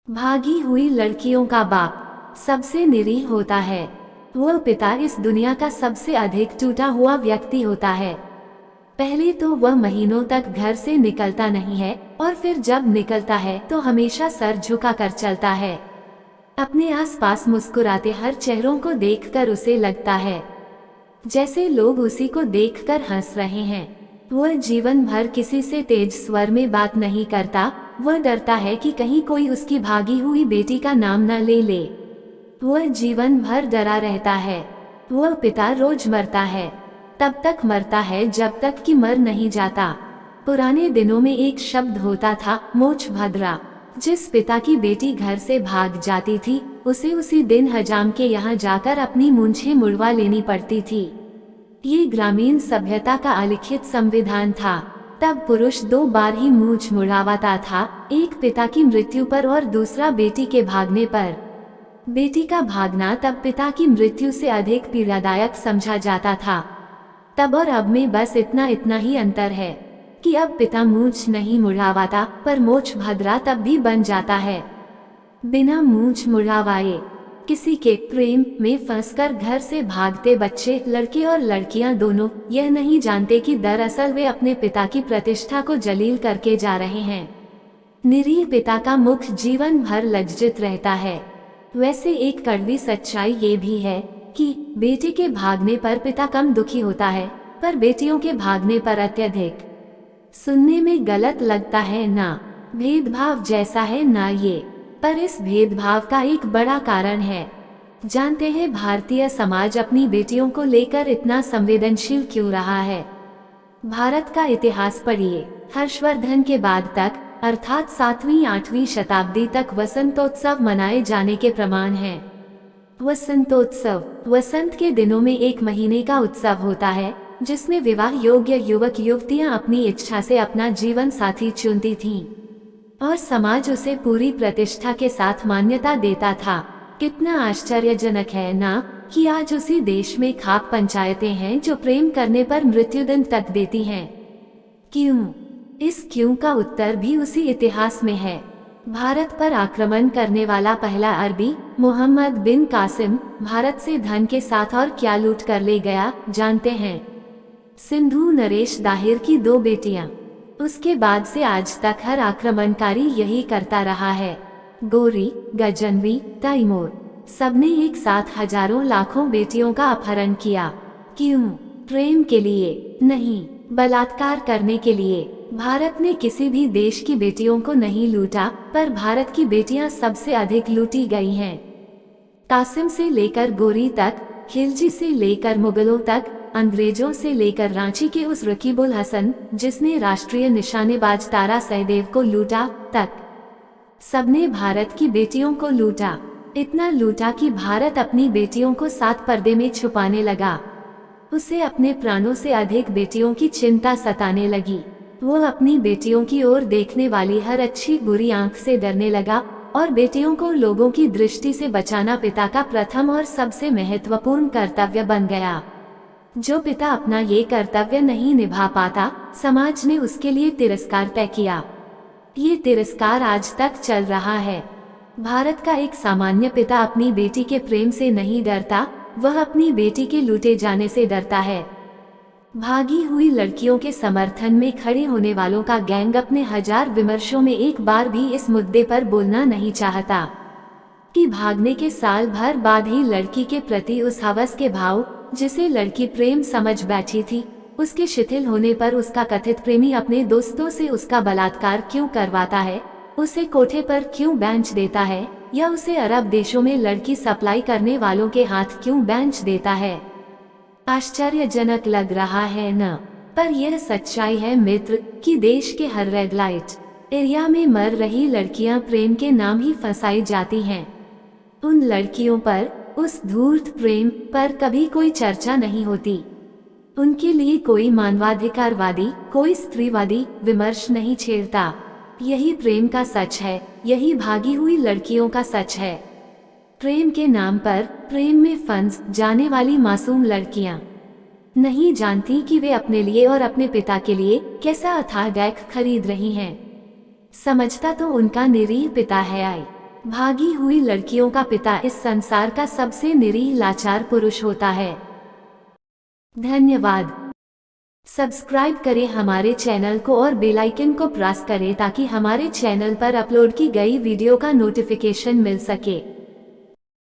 भागी हुई लड़कियों का बाप सबसे निरीह होता है। वह पिता इस दुनिया का सबसे अधिक टूटा हुआ व्यक्ति होता है। पहले तो वह महीनों तक घर से निकलता नहीं है और फिर जब निकलता है तो हमेशा सर झुका कर चलता है। अपने आसपास मुस्कुराते हर चेहरों को देखकर उसे लगता है जैसे लोग उसी को देखकर हंस रहे हैं। वह जीवन भर किसी से तेज स्वर में बात नहीं करता। वह डरता है कि कहीं कोई उसकी भागी हुई बेटी का नाम न ले ले। वह जीवन भर डरा रहता है। वह पिता रोज मरता है, तब तक मरता है जब तक कि मर नहीं जाता। पुराने दिनों में एक शब्द होता था, मोछ भद्रा। जिस पिता की बेटी घर से भाग जाती थी उसे उसी दिन हजाम के यहाँ जाकर अपनी मूंछें मुड़वा लेनी पड़ती थी। ये ग्रामीण सभ्यता का अलिखित संविधान था। तब पुरुष 2 बार ही मूंछ मुड़ावाता था, एक पिता की मृत्यु पर और दूसरा बेटी के भागने पर। बेटी का भागना तब पिता की मृत्यु से अधिक पीड़ादायक समझा जाता था। तब और अब में बस इतना ही अंतर है कि अब पिता मूंछ नहीं मुड़ावाता पर मोछ भद्रा तब भी बन जाता है। बिना मूंछ मुड़ावाए किसी के प्रेम में फंसकर घर से भागते बच्चे, लड़के और लड़कियां दोनों यह नहीं जानते कि दरअसल वे अपने पिता की प्रतिष्ठा को जलील करके जा रहे हैं। निरीह पिता का मुख जीवन भर लज्जित रहता है। वैसे एक कड़वी सच्चाई ये भी है कि बेटे के भागने पर पिता कम दुखी होता है, पर बेटियों के भागने पर अत्यधिक। सुनने में गलत लगता है ना, भेदभाव जैसा है ना ये, पर इस भेदभाव का एक बड़ा कारण है। जानते हैं भारतीय समाज अपनी बेटियों को लेकर इतना संवेदनशील क्यों रहा है? भारत का इतिहास पढ़िए। हर्षवर्धन के बाद तक अर्थात 7वीं-8वीं शताब्दी तक वसंतोत्सव मनाए जाने के प्रमाण हैं। वसंतोत्सव वसंत के दिनों में 1 महीने का उत्सव होता है जिसमें विवाह योग्य युवक युवतियां अपनी इच्छा से अपना जीवन साथी चुनती थीं और समाज उसे पूरी प्रतिष्ठा के साथ मान्यता देता था। कितना आश्चर्यजनक है ना कि आज उसी देश में खाप पंचायतें हैं जो प्रेम करने पर मृत्युदंड तक देती हैं। क्यों? इस क्यों का उत्तर भी उसी इतिहास में है। भारत पर आक्रमण करने वाला पहला अरबी मोहम्मद बिन कासिम भारत से धन के साथ और क्या लूट कर ले गया जानते हैं? सिंधु नरेश दाहिर की 2 बेटियां। उसके बाद से आज तक हर आक्रमणकारी यही करता रहा है। गोरी, गजनवी, तैमूर सबने एक साथ हजारों लाखों बेटियों का अपहरण किया। क्यों? प्रेम के लिए नहीं, बलात्कार करने के लिए। भारत ने किसी भी देश की बेटियों को नहीं लूटा, पर भारत की बेटियां सबसे अधिक लूटी गई हैं। कासिम से लेकर गोरी तक, खिलजी से लेकर मुगलों तक, अंग्रेजों से लेकर रांची के उस रकीबुल हसन जिसने राष्ट्रीय निशानेबाज तारा सहदेव को लूटा तक, सबने भारत की बेटियों को लूटा। इतना लूटा कि भारत अपनी बेटियों को 7 पर्दे में छुपाने लगा। उसे अपने प्राणों से अधिक बेटियों की चिंता सताने लगी। वो अपनी बेटियों की ओर देखने वाली हर अच्छी बुरी आंख से डरने लगा और बेटियों को लोगों की दृष्टि से बचाना पिता का प्रथम और सबसे महत्वपूर्ण कर्तव्य बन गया। जो पिता अपना ये कर्तव्य नहीं निभा पाता, समाज ने उसके लिए तिरस्कार तय किया। ये तिरस्कार आज तक चल रहा है। भारत का एक सामान्य पिता अपनी बेटी के प्रेम से नहीं डरता, वह अपनी बेटी के लूटे जाने से डरता है। भागी हुई लड़कियों के समर्थन में खड़े होने वालों का गैंग अपने 1000 विमर्शों में एक बार भी इस मुद्दे पर बोलना नहीं चाहता कि भागने के साल भर बाद ही लड़की के प्रति उस हवस के भाव जिसे लड़की प्रेम समझ बैठी थी, उसके शिथिल होने पर उसका कथित प्रेमी अपने दोस्तों से उसका बलात्कार क्यों करवाता है, उसे कोठे पर क्यों बेंच देता है या उसे अरब देशों में लड़की सप्लाई करने वालों के हाथ क्यों बेंच देता है। आश्चर्यजनक लग रहा है न, पर यह सच्चाई है मित्र कि देश के हर रेड लाइट एरिया में मर रही लड़कियां प्रेम के नाम ही फंसाई जाती हैं। उन लड़कियों पर, उस धूर्त प्रेम पर कभी कोई चर्चा नहीं होती। उनके लिए कोई मानवाधिकारवादी, कोई स्त्रीवादी विमर्श नहीं छेड़ता। यही प्रेम का सच है, यही भागी हुई लड़कियों का सच है। प्रेम के नाम पर प्रेम में फंस जाने वाली मासूम लड़कियां नहीं जानती कि वे अपने लिए और अपने पिता के लिए कैसा अथाह डैक खरीद रही हैं। समझता तो उनका निरीह पिता है आई, भागी हुई लड़कियों का पिता इस संसार का सबसे निरीह लाचार पुरुष होता है। धन्यवाद। सब्सक्राइब करें हमारे चैनल को और बेल आइकन को प्रेस करें ताकि हमारे चैनल पर अपलोड की गई वीडियो का नोटिफिकेशन मिल सके।